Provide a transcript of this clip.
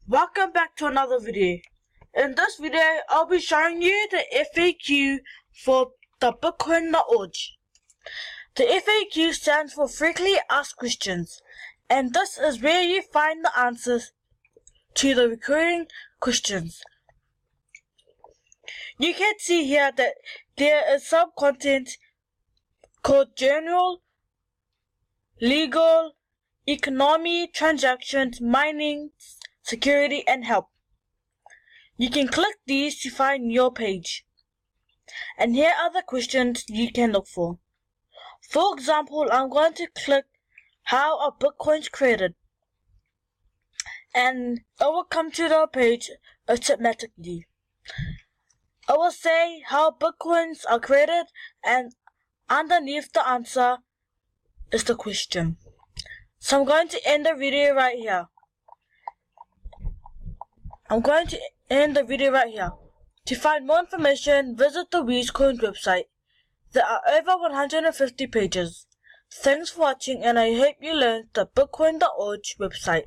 Welcome back to another video. In this video, I'll be showing you the FAQ for the Bitcoin.org. The FAQ stands for Frequently Asked Questions, and this is where you find the answers to the recurring questions. You can see here that there is some content called general, legal, economy, transactions, mining, security, and help. You can click these to find your page. And here are the questions you can look for. For example, I'm going to click how are Bitcoins created, and it will come to the page automatically. I will say how Bitcoins are created, and underneath the answer is the question. So I'm going to end the video right here. To find more information, visit the WheezCoins website. There are over 150 pages. Thanks for watching, and I hope you learned the Bitcoin.org website.